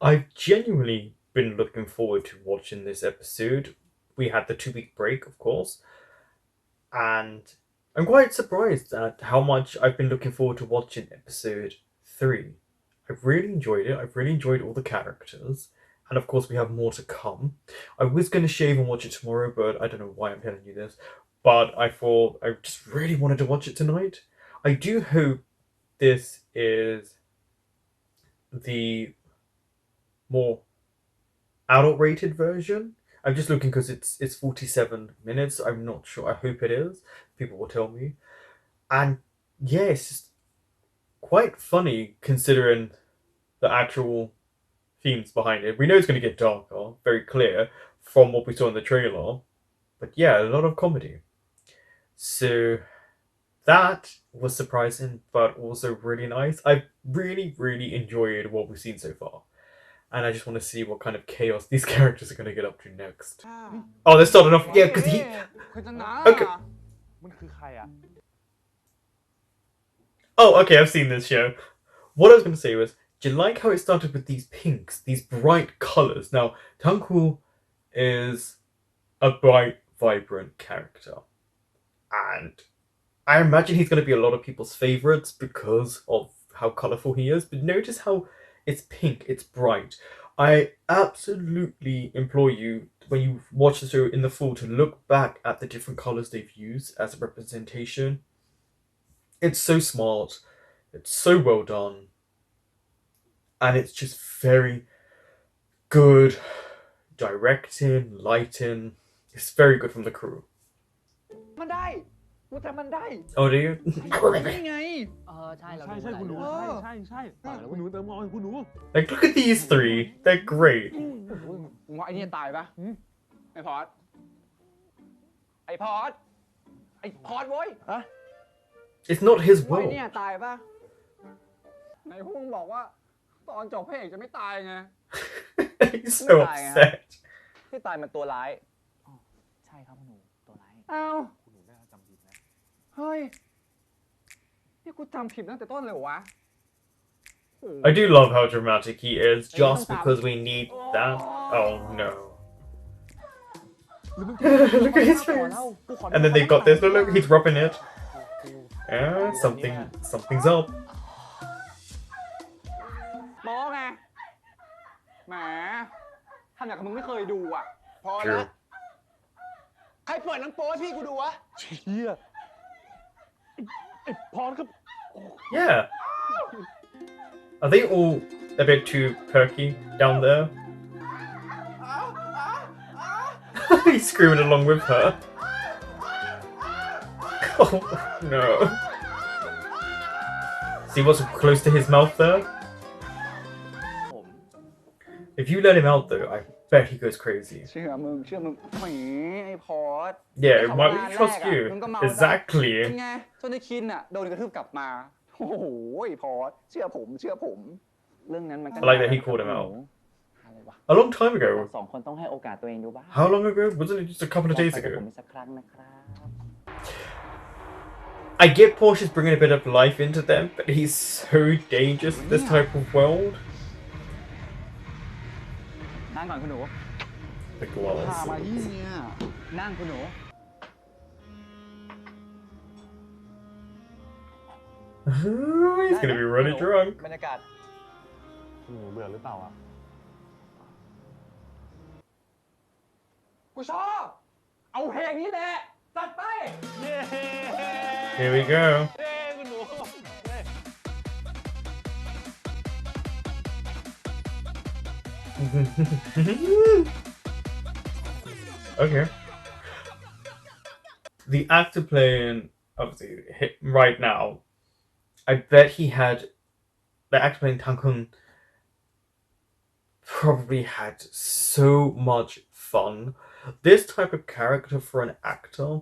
I've genuinely been looking forward to watching this episode. We had the 2 week break, of course, and I'm quite surprised at how much I've been looking forward to watching episode 3. I've really enjoyed it. I've really enjoyed all the characters. And of course, we have more to come. I was going to shave and watch it tomorrow, but I don't know why I'm telling you this. But I thought I just really wanted to watch it tonight. I do hope this is the more adult rated version. I'm just looking because it's 47 minutes. I'm not sure. I hope it is. People will tell me. And yeah, it's just quite funny considering the actual themes behind it. We know it's going to get darker, very clear from what we saw in the trailer. But yeah, a lot of comedy. So that was surprising, but also really nice. I really, really enjoyed what we've seen so far. And I just want to see what kind of chaos these characters are going to get up to next. Oh, they're starting off. Yeah, because he. Okay. Oh, okay, I've seen this show. What I was going to say was, do you like how it started with these pinks, these bright colours? Now, Tanku is a bright, vibrant character. And I imagine he's going to be a lot of people's favourites because of how colourful he is. But notice how it's pink, it's bright. I absolutely implore you, when you watch the show in the full, to look back at the different colours they've used as a representation. It's so smart, it's so well done, and it's just very good directing, lighting. It's very good from the crew. มันได้กูจำมันได้ Oh, do you? นี่ไง ใช่เรา ใช่ ดู ใช่ หลาย คุณหนู เรื่อง ใช่ใช่ใช่คุณหนูเติมออยคุณหนู Like, look at these three. They're great. มึงว่าไอ้นี่ตายปะไอ้พอดไอ้พอดไอ้พอดเว้ย It's not his ว่าไอ้ will. เนี่ยตายปะไหนพวกมึงบอกว่าตอนจบพระเอกจะไม่ตายไง He's so upset. ที่ตายมันตัวร้าย ใช่ครับคุณหนูตัวร้าย อ้าว คุณหนูน่าจะจำผิดนะ เฮ้ยนี่กูจำผิดตั้งแต่ต้นเลยเหรอวะ I do love how dramatic he is, just because we need that. Oh no. Look at his face. And then they got this. Look, he's rubbing it. Yeah, something's up. โป๊ไงแหมทำอย่างกับมึงไม่เคยดูอ่ะ พอ True. แล้วใครเปิดหนังโป๊ให้พี่กูดูวะ เชี่ยไอ้พรครับ Yeah. Are they all a bit too perky down there? He's screaming along with her. Oh no. See what's close to his mouth there? If you let him out though, I bet he goes crazy. เชื่อมึงแหมไอ้พอด Yeah, why would he trust you? มึงก็เมา Exactly. เป็นไงจนไอ้คินอ่ะโดนกระทืบกลับมา โอ้โหไอ้พอดเชื่อผม เรื่องนั้นมันก็ I like that he called him out. อะไรวะ A long time เรา ago. สองคนต้องให้โอกาสตัวเองดูบ้าง How long ago? Wasn't it just a couple of ลอง days ไปกับผม ago? อีกสักครั้งนะครับ I get Porsche's bringing a bit of life into them, but he's so dangerous in this type of world. นั่งก่อนคุณหนู The พา gloves. มาที่เนี่ย นั่งคุณหนู He's gonna be really drunk. บรรยากาศ คุณหนูเบื่อหรือเปล่าอ่ะ กูชอบ เอาเพลงนี้แหละจัดไป เย้ Here we go. เย้คุณหนูเย้ Okay. The actor playing, obviously, right now, I bet he had. The actor playing Tankun probably had so much fun. This type of character for an actor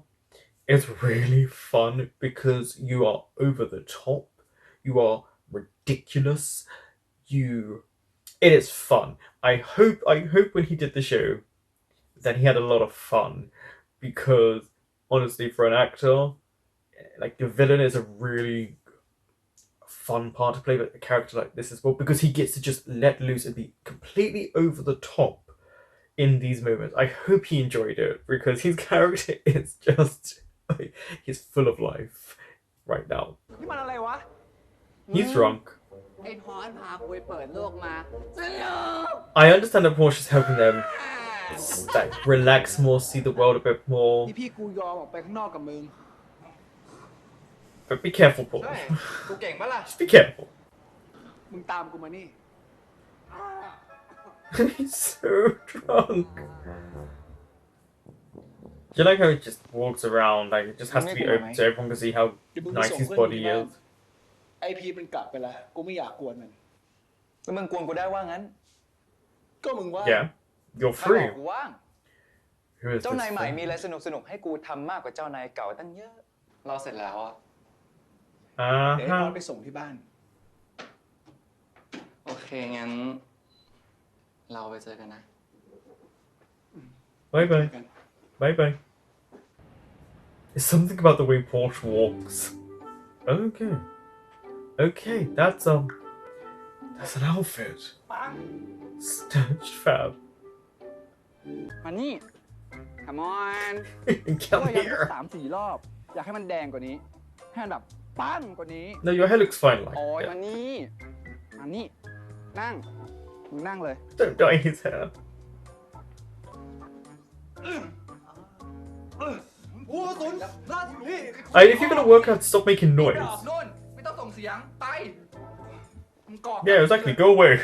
is really fun because you are over the top, you are ridiculous, it is fun. I hope when he did the show that he had a lot of fun, because honestly, for an actor, like, the villain is a really fun part to play with a character like this as well, because he gets to just let loose and be completely over the top in these moments. I hope he enjoyed it, because his character is just he's full of life right now. นี่มันอะไรวะ He's drunk. ไอ้พอดพากูไปเปิดโลกมาสนุก I understand that Porsche's helping them like relax more, see the world a bit more. ที่พี่กูยอมออกไปข้างนอกกับมึง But be careful, ใช่ Porsche. กูเก่งปะล่ะ Just be careful. มึงตามกูมานี่ He's so drunk. Do you like how he just walks around? Like, it just has to be open so everyone can see how nice his body is. ไอพีมันกลับไปแล้วกูไม่อยากกวนมัน แล้วมึงกวนกูได้ว่างั้น ก็มึงว่า Yeah, you're ถ้าบ free. อกกูว่าง Who is เจ้า this นายใหม่ thing? มีอะไรสนุกๆให้กูทำมากกว่าเจ้านายเก่าตั้งเยอะ เราเสร็จแล้วอ่ะ เดี๋ยวให้พอด Uh-huh. ไปส่งที่บ้าน โอเค งั้น เราไปเจอกันนะ Bye bye. Bye bye. There's something about the way Porsche walks. Okay. Okay, that's an outfit. ปัง Stitched fab. มานี่ come on Come ว่าอยาก here. 3-4 รอบ อยากให้มันแดงกว่านี้ ให้มันแบบปั้งกว่านี้ No, your hair looks fine like โอ้ย that. มานี่ มานี่ นั่ง มึงนั่งเลย Don't dye his hair. โอ้สุนลาดนี่ If you're gonna work out, stop making ดอก noise. นู่นไม่ต้องส่งเสียง ไปมึงกอด Yeah, exactly. Go away.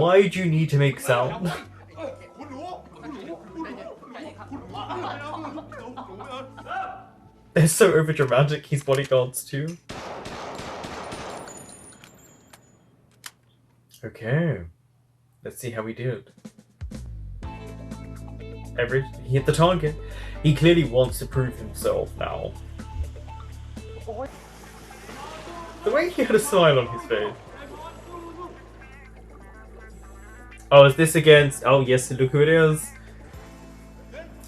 Why do you need to make sound? คุณหนูคุณหนูคุณหนูคุณหนู They're so overdramatic, his bodyguards too. Okay. Let's see how he did. He hit the target. He clearly wants to prove himself now. The way he had a smile on his face. Oh, is this against... Oh, yes, look who it is.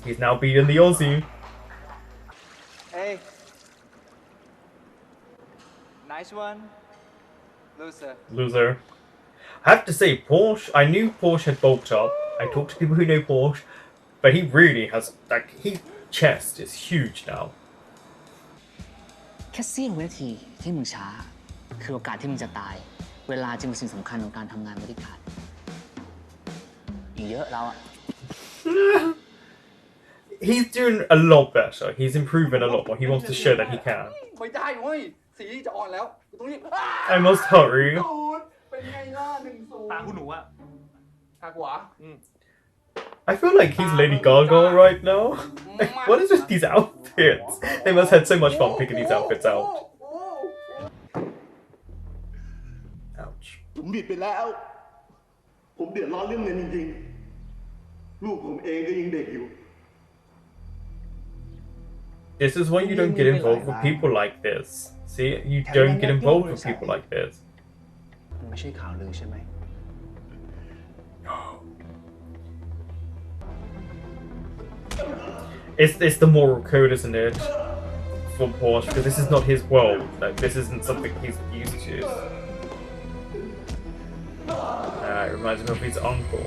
He's now beaten the Aussie. Hey nice one loser Loser. I have to say, Porsche, I knew Porsche had bulked up. I talked to people who know Porsche. But he really has... Like, his chest is huge now. แค่เสี้ยววินาทีที่มึงช้า คือโอกาสที่มึงจะตาย เวลาจึงเป็นสิ่งสำคัญของการทำงานบริการอีกเยอะแล้วอ่ะ He's doing a lot better. He's improving a lot more. He wants to show that he can. ไม่ได้เว้ย สีจะอ่อนแล้วกูต้องรีบ I must hurry. เป็นไงล่ะ1-0 ตาคุณหนูอ่ะ หักหัว I feel like he's Lady Gaga right now. Like, what is with these outfits? They must have had so much fun picking these outfits out. Ouch. ผมบิดไปแล้ว ผมเดือดร้อนเรื่องเงินจริงๆ ลูกผมเองก็ยังเด็กอยู่ This is why you don't get involved with people like this. See, you don't get involved with people like this. มันไม่ใช่ข่าวลือใช่ไหม It's the moral code, isn't it? For Porsche, because this is not his world. Like, this isn't something he's used to. It reminds me of his uncle.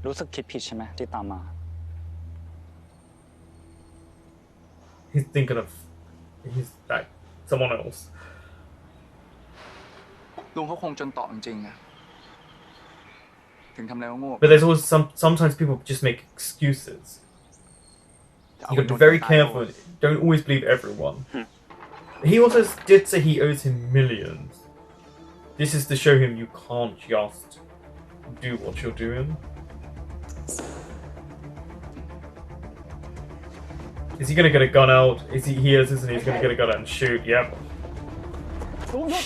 รู้สึกคิดผิดใช่ไหมที่ตามมา He's thinking of like someone else. ลุงเขาคงจนต่อจริงๆอะถึงทำอะไรก็โง่ But there's always sometimes people just make excuses. You got to be very careful. Don't always believe everyone. He also did say he owes him millions. This is to show him you can't just do what you're doing. Is he gonna get a gun out? He is, isn't he? He's gonna get a gun out and shoot. Yep. ลุงหยุด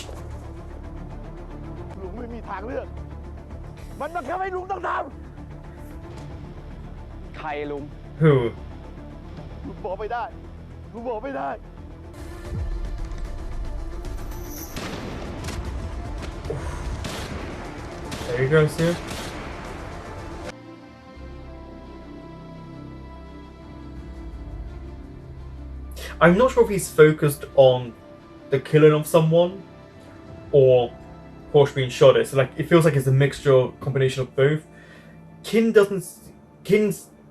ลุงไม่มีทางเลือก มันบังคับให้ลุงต้องท ใครลุง Who? ำลุงบอกไม่ได้ ลุงบอกไม่ได้ There he goes, dude. I'm not sure if he's focused on the killing of someone or Porsche being shot at. So like it feels like it's a mixture, combination of both. Kinn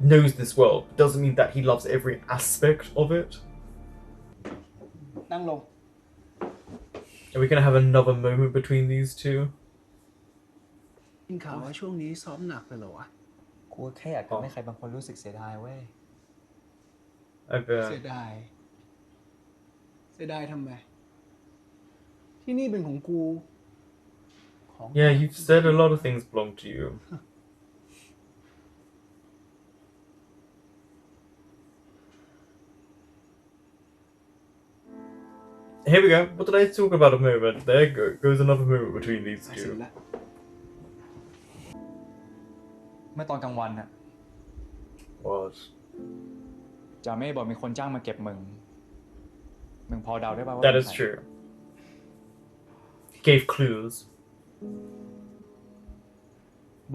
knows this world. Doesn't mean that he loves every aspect of it. นั่งลง Are we gonna have another moment between these two? ยินข่าวว่าช่วงนี้ซ้อมหนักไปเหรอวะ กูแค่อยากทำให้ใครบางคนรู้สึกเสียดายเว้ย I เสีย bet. ดาย เสียดายทำไม ที่นี่เป็นของกู ของ Yeah, you've said a lot of things belong to you. Here we go. What did I talk about a moment? There goes another moment between these ตัดสิน two. ละ เมื่อตอนกลางวันน่ะ What? จ่าเม่บอกมีคนจ้างมาเก็บมึง มึงพอเดาได้ป่าวว่า That เป็น is ใคร true. Gave clues.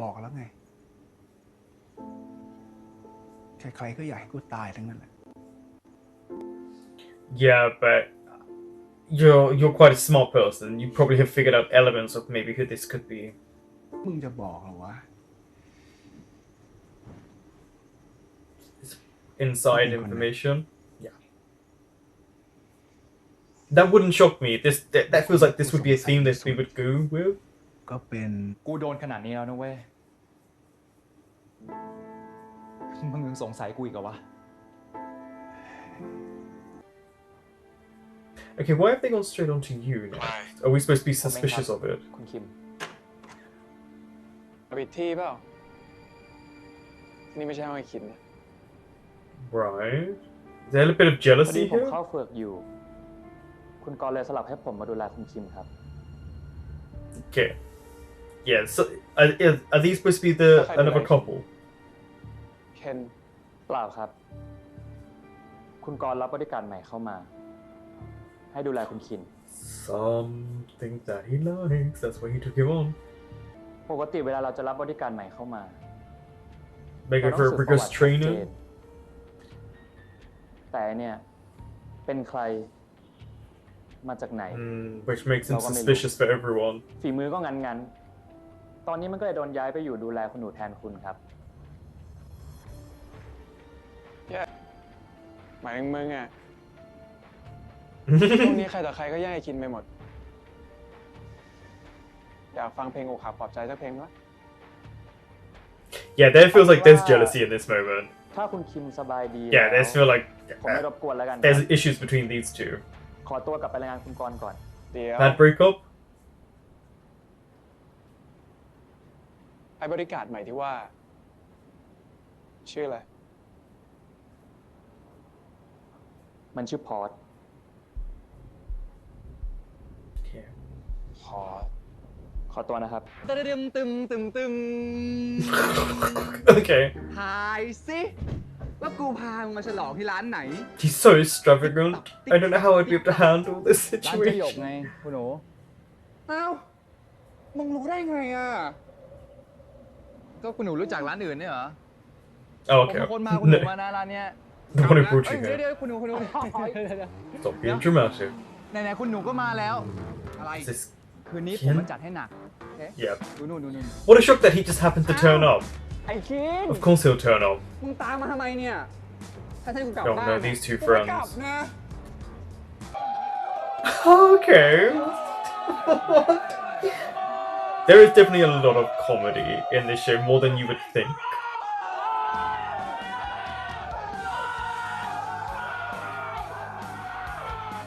บอกแล้วไง ใครๆก็อยากให้กูตายทั้งนั้นแหละ Yeah, but you're quite a smart person. You probably have figured out elements of maybe who this could be. มึงจะบอกเหรอวะ Inside information. Yeah. That wouldn't shock me. That feels like this would be a theme that we would go with. ก็เป็น กูโดนขนาดนี้แล้วนะเว้ย มึงยังสงสัยกูอีกเหรอวะ Okay, why have they gone straight on to you now? Are we supposed to be suspicious of it? คุณคิม เอาผิดที่เปล่า นี่ไม่ใช่ห้องไอ้คินนะ Right. Is there a bit of พอดี jealousy ผม here? เข้าเฟือกอยู่ คุณกรณ์เลยสลับให้ผมมาดูแลคุณคิมครับ Okay. Yeah, so are these supposed to be another couple? เคน เปล่าครับ คุณกรณ์รับบริการใหม่เข้ามา ให้ดูแลคุณคิม Something that he likes. That's why he took him on. ปกติเวลาเราจะรับบริการใหม่เข้ามา Make เรา it ต้อ for ง a สืบประวั rigorous ติชัดเจ trainer. นแต่เนี่ยเป็นใครมาจากไหน Which makes him เราก็ไม่รู้ suspicious for everyone. ฝีมือก็งั้นๆ ตอนนี้มันก็เลยโดนย้ายไปอยู่ดูแลคุณหนูแทนคุณครับ หมายถึงมึงอ่ะ ช่วงนี้ใครต่อใครก็แย่งไอ้คินไปหมด อยากฟังเพลงอกหักปลอบใจสักเพลงไหม Yeah, there feels like there's jealousy in this moment. ถ้าคุณคิมสบายดี Yeah, there's feel like ผมไม่รบกวนแล้วกันครับ there's issues between these two. ขอตัวกลับไปรายงานคุณกรณ์ก่อน เดี๋ยว Bad breakup? ไอ้บริการใหม่ที่ว่า ชื่ออะไร มันชื่อพอร์ต Yeah. ขอ ขอตัวนะครับ Okay. ทายสิว่ากูพามึงมาฉลองที่ร้านไหน He's so extravagant. I don't know how I'd be able to handle this ร้านเจหยก situation. ไงคุณหนู อ้าว มึงรู้ได้ไงอ่ะ ก็คุณหนูรู้จักร้านอื่นเนี่ยเหรอ Oh, ผม okay. เป็นคนมาคุณหนูมานะร้านเนี้ย The one who brought เอ้ you ยเดี๋ยว here. เดี๋ยวคุณหนู Stop being dramatic. ไหนๆคุณหนูก็มาแล้ว อะไร Is this คืนนี้ผมมาจัดให้หนัก yeah. ดูนู่นดูนู่น What a shock that he just happened to turn up. ไอ้คิน Of course he'll turn up. มึงตามมาทำไมเนี่ย ถ้าให้กูกลับ Oh บ้าน no, อะ these two กูไม่กลับ friends. นะ Okay. There is definitely a lot of comedy in this show, more than you would think.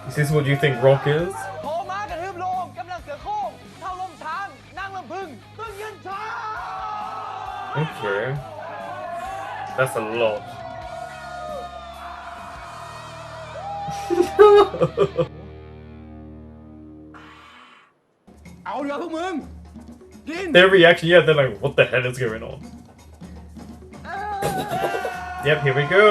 Is this what you think Rock is? โผล่มากระทืบโลงกำลังเสือโค้งเท่าลมช้างนั่งลำพึงตึงยืนช้า Okay. That's a lot. เอาเดี๋ยวพวกมึง กิน Their reaction, yeah, they're like, what the hell is going on? Yep, here we go.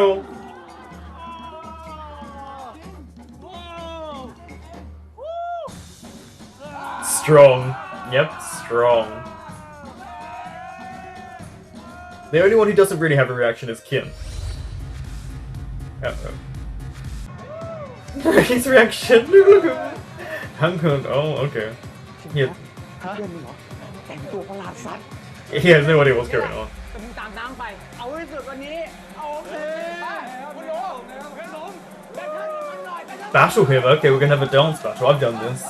Strong. Yep, strong. The only one who doesn't really have a reaction is Kim. Uh-oh. His reaction. Look at Hank. Oh, okay. Yeah, เพื่อนมึงเหรอแต่งตัวประหลาดสัตว์ he has no idea what's going on. แต่มึงตามน้ำไป เอาให้สุดวันนี้ เอาโอเคคุณรู้เพื่อนผมเดินทางมันหน่อยไปเถอะ Battle him. Okay, we're gonna have a dance battle. I've done this.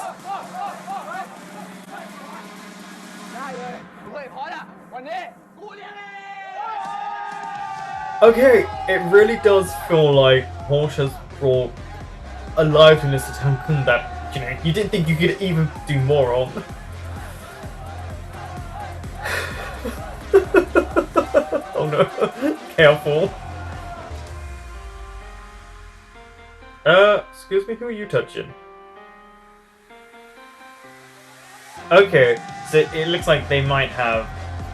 ได้เลยเฮ้ยพอละวันนี้กูเลี้ยงเอง Okay, it really does feel like Porsche has brought aliveness to Tankun that, you know, you didn't think you could even do more on. Oh no, careful. Excuse me, who are you touching? Okay, so it looks like they might have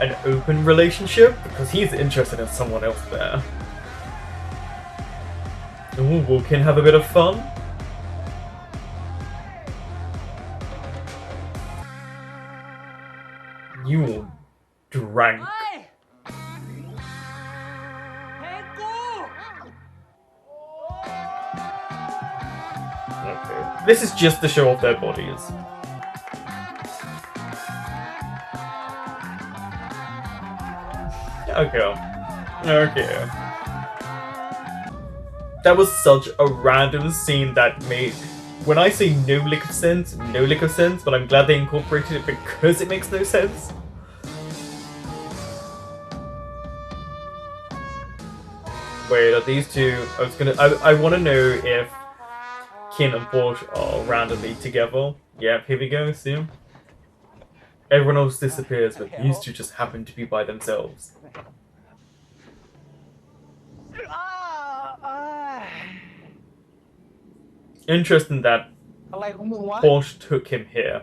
an open relationship because he's interested in someone else there. Ooh, we can have a bit of fun. You drank. เฮ้ยเพลงกู Okay. This is just to show off their bodies. Okay. Okay. That was such a random scene that made... When I say no lick of sense, no lick of sense, but I'm glad they incorporated it because it makes no sense. Wait, are these two... I want to know if Kin and Porsche are randomly together. Yep, here we go, see? Everyone else disappears, but these two just happen to be by themselves. Interesting that อะไรของมึงวะ Porsche took him here.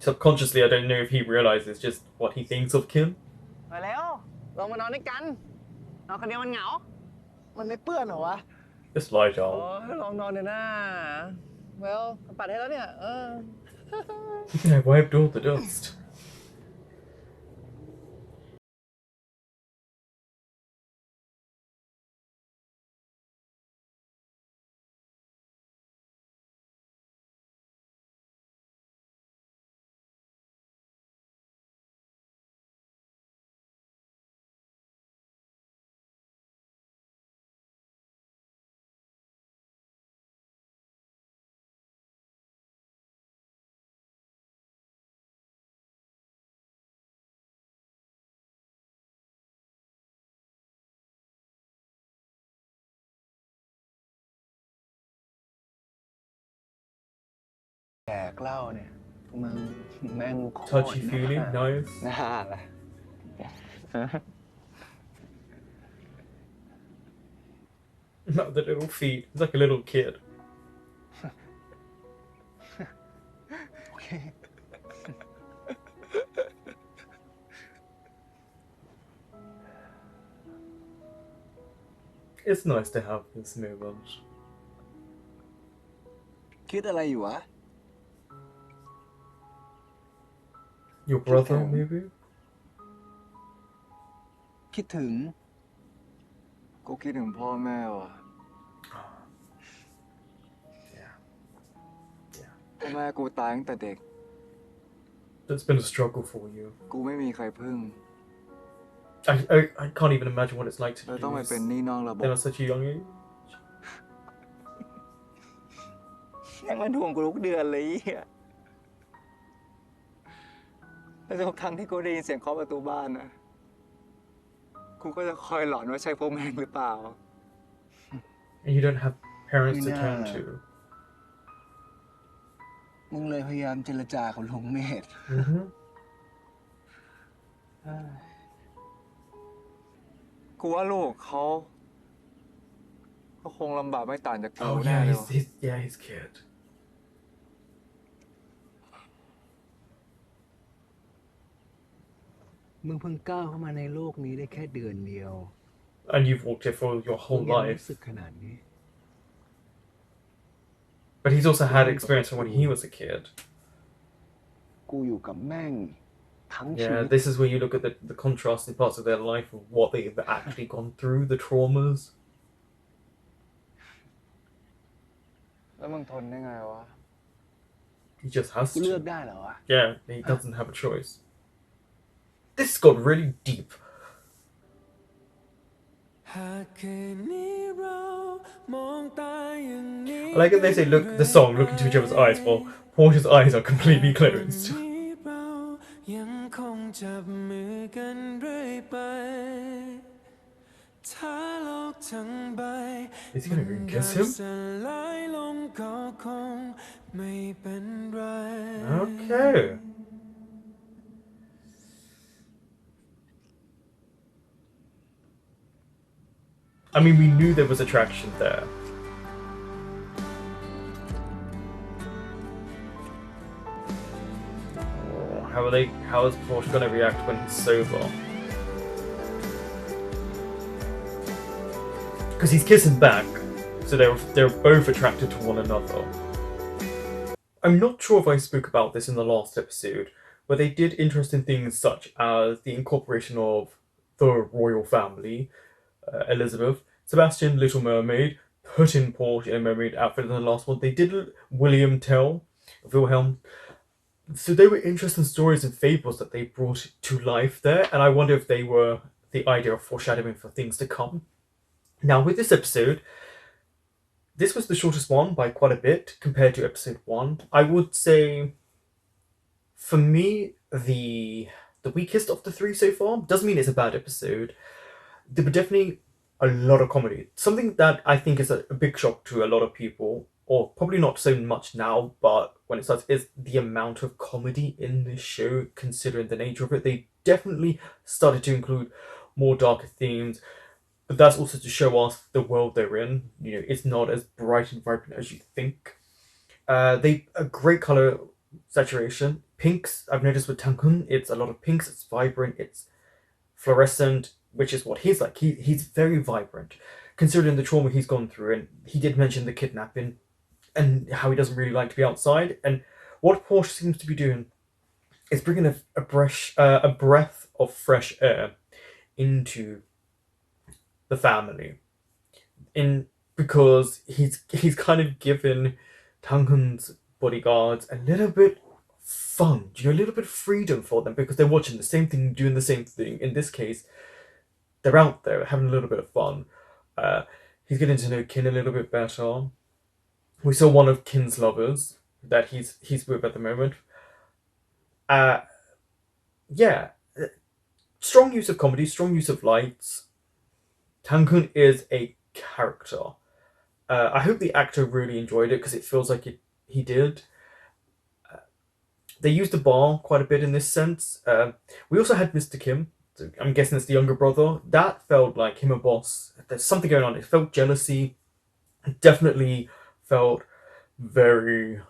Subconsciously, I don't know if he realizes just what he thinks of Kim. มาแล้วลงมานอนด้วยกัน นอนคนเดียวมันเหงา มันไม่เปื้อนเหรอวะ Just lie โอ้ down. ยลองนอนเนี่ยนะเวลปัดให้แล้วเนี่ย I wiped all the dust. Touchy feely, nice. น่าละ Not the little feet. He's like a little kid. โอเค It's nice to have this moment. คิดอะไรอยู่วะ Your brother, maybe? คิดถึง กูคิดถึงพ่อแม่ว่ะ Yeah. Yeah. พ่อแม่กูตายตั้งแต่เด็ก It's been a struggle for you. กูไม่มีใครพึ่ง I can't even imagine what it's like to เลยต้องไป lose เป็นหนี้นอกระบบ them at such a young age. ยังมันทวงกูทุกเดือนเลยเหี้ยแล้วทุกครั้งที่กูได้ยินเสียงเคาะประตูบ้านนะกูก็จะคอยหลอนว่าใช่พวกแม่งหรือเปล่า And you don't have parents to turn to. มึงเลยพยายามเจรจากับลุงเมธ Mm-hmm. กูว่าลูกเขาก็คงลำบากไม่ต่างจากกู Oh แน่ yeah, เลยว่ะ yeah, his kid. มึงเพิ่งก้าวเข้ามาในโลกนี้ได้แค่เดือนเดียว And you've walked it for your มึ whole งยัง life. รู้สึกขนาดนี้ But he's also had experience from when he was a kid. กูอยู่กับแม่งทั้งชี Yeah, วิต this is where you look at the contrasting parts of their life of what they've actually gone through, the traumas. แล้วมึงทนได้ไงวะ He just has กูเลือก to. ได้เหรอวะ Yeah, he doesn't have a choice. This got really deep. I like it they say look the song look into each other's eyes while Porsche's eyes are completely closed. Is he gonna go and kiss him? Okay. I mean, we knew there was attraction there. Oh, how is Porsche gonna react when he's sober? Because he's kissing back, so they're both attracted to one another. I'm not sure if I spoke about this in the last episode, where they did interesting things such as the incorporation of the royal family, Elizabeth, Sebastian, Little Mermaid, put in Porsche in a mermaid outfit in the last one. They did William Tell, Wilhelm. So they were interesting stories and fables that they brought to life there, and I wonder if they were the idea of foreshadowing for things to come. Now, with this episode, this was the shortest one by quite a bit compared to episode 1. I would say, for me, the weakest of the 3 so far. Doesn't mean it's a bad episode. There were definitely a lot of comedy. Something that I think is a big shock to a lot of people, or probably not so much now, but when it starts, is the amount of comedy in this show, considering the nature of it. They definitely started to include more darker themes, but that's also to show us the world they're in. You know, it's not as bright and vibrant as you think. They a great color saturation. Pinks, I've noticed with Tankun, it's a lot of pinks, it's vibrant, it's fluorescent, which is what he's like. He's very vibrant, considering the trauma he's gone through, and he did mention the kidnapping and how he doesn't really like to be outside. And what Porsche seems to be doing is bringing a breath of fresh air into the family, because he's kind of given Tangun's bodyguards a little bit fun, a little bit of freedom for them, because they're watching the same thing, doing the same thing. In this case, they're out there having a little bit of fun. He's getting to know Kinn a little bit better. We saw one of Kinn's lovers that he's with at the moment. Yeah, strong use of comedy, strong use of lights. Tankun is a character. I hope the actor really enjoyed it, because it feels like he did. They used the bar quite a bit in this sense. We also had Mr. Kim. So I'm guessing it's the younger brother. That felt like him and Boss. There's something going on. It felt jealousy. It definitely felt very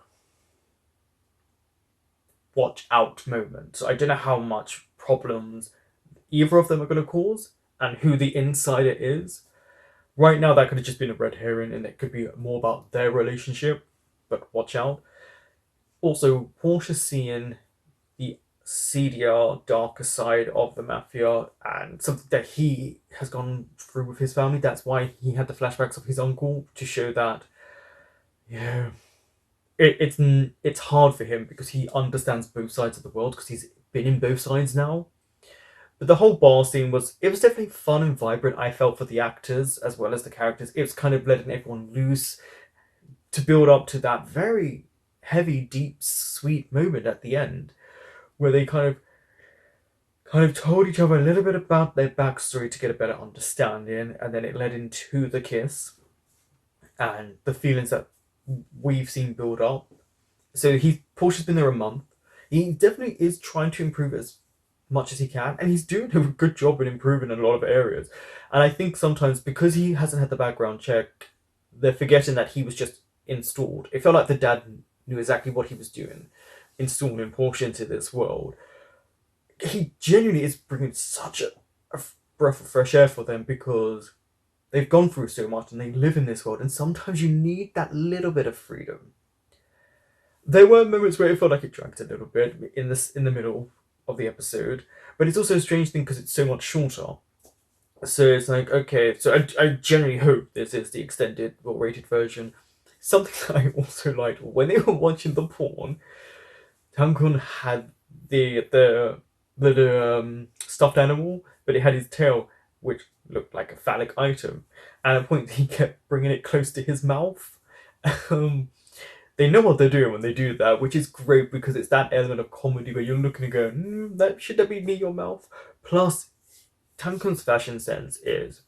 watch out moment. So I don't know how much problems either of them are going to cause, and who the insider is. Right now, that could have just been a red herring, and it could be more about their relationship, but watch out. Also, Porsche seeing the seedier, darker side of the mafia, and something that he has gone through with his family. That's why he had the flashbacks of his uncle, to show that, yeah, it's hard for him, because he understands both sides of the world, because he's been in both sides now. But the whole bar scene was definitely fun and vibrant, I felt, for the actors as well as the characters. It was kind of letting everyone loose to build up to that very heavy, deep, sweet moment at the end, where they kind of told each other a little bit about their backstory to get a better understanding, and then it led into the kiss and the feelings that we've seen build up. So Porsche's been there a month. He definitely is trying to improve as much as he can, and he's doing a good job in improving in a lot of areas. And I think sometimes, because he hasn't had the background check, they're forgetting that he was just installed. It felt like the dad knew exactly what he was doing, installing Porsche into this world. He genuinely is bringing such a breath of fresh air for them, because they've gone through so much and they live in this world, and sometimes you need that little bit of freedom. There were moments where it felt like it dragged a little bit in the middle of the episode, but it's also a strange thing because it's so much shorter. So it's like, okay, so I generally hope this is the extended or rated version. something that I also liked when they were watching the porn. Tankun had the stuffed animal, but it had his tail, which looked like a phallic item. And at a point, he kept bringing it close to his mouth. They know what they're doing when they do that, which is great because it's that element of comedy where you're looking and going, that should that be near your mouth? Plus, Tankun's fashion sense is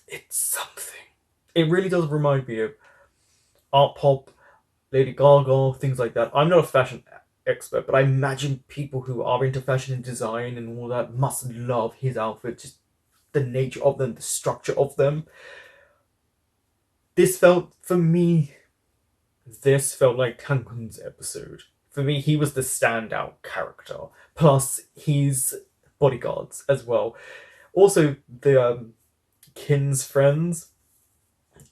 it's something. It really does remind me of art pop, Lady Gaga, things like that. I'm not a fashion expert, but I imagine people who are into fashion and design and all that must love his outfit, just the nature of them, the structure of them. This felt, for me, this felt like Tankun's episode. For me, he was the standout character. Plus, he's bodyguards as well. Also, the Kinn's friends.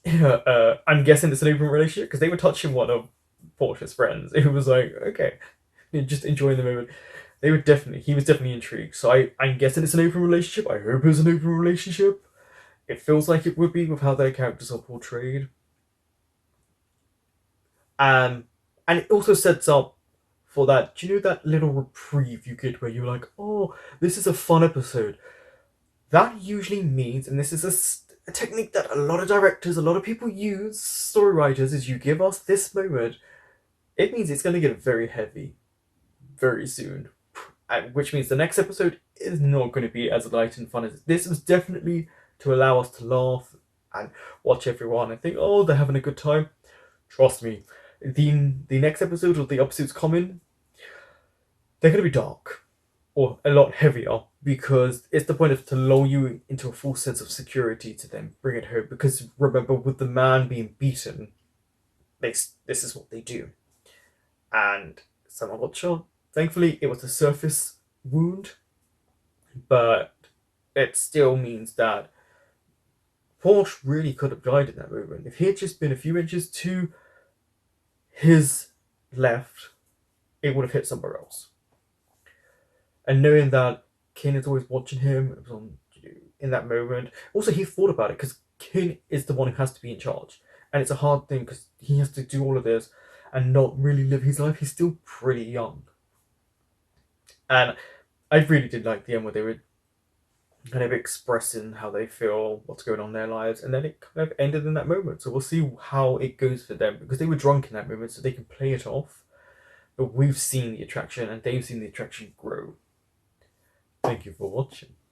I'm guessing it's an open relationship because they were touching one of Porsche's friends. It was like, okay, just enjoying the moment. He was definitely intrigued. So I'm guessing it's an open relationship. I hope it's an open relationship. It feels like it would be with how their characters are portrayed. And it also sets up for that, do you know that little reprieve you get where you're like, oh, this is a fun episode? That usually means, and this is a technique that a lot of directors, a lot of people use, story writers, is you give us this moment, it means it's going to get very heavy very soon. Which means the next episode is not going to be as light and fun as this. Was definitely to allow us to laugh and watch everyone and think, oh, they're having a good time. Trust me, the next episode or the episodes coming, they're going to be dark or a lot heavier because it's the point of to lull you into a full sense of security to then bring it home. Because remember, with the man being beaten, this is what they do. And someone got shot. Thankfully, it was a surface wound, but it still means that Porsche really could have died in that moment. If he had just been a few inches to his left, it would have hit somewhere else. And knowing that Kinn is always watching him, it was on in that moment. Also, he thought about it because Kinn is the one who has to be in charge, and it's a hard thing because he has to do all of this and not really live his life. He's still pretty young. And I really did like the end where they were kind of expressing how they feel, what's going on in their lives, and then it kind of ended in that moment. So we'll see how it goes for them because they were drunk in that moment, so they can play it off. But we've seen the attraction, and they've seen the attraction grow. Thank you for watching.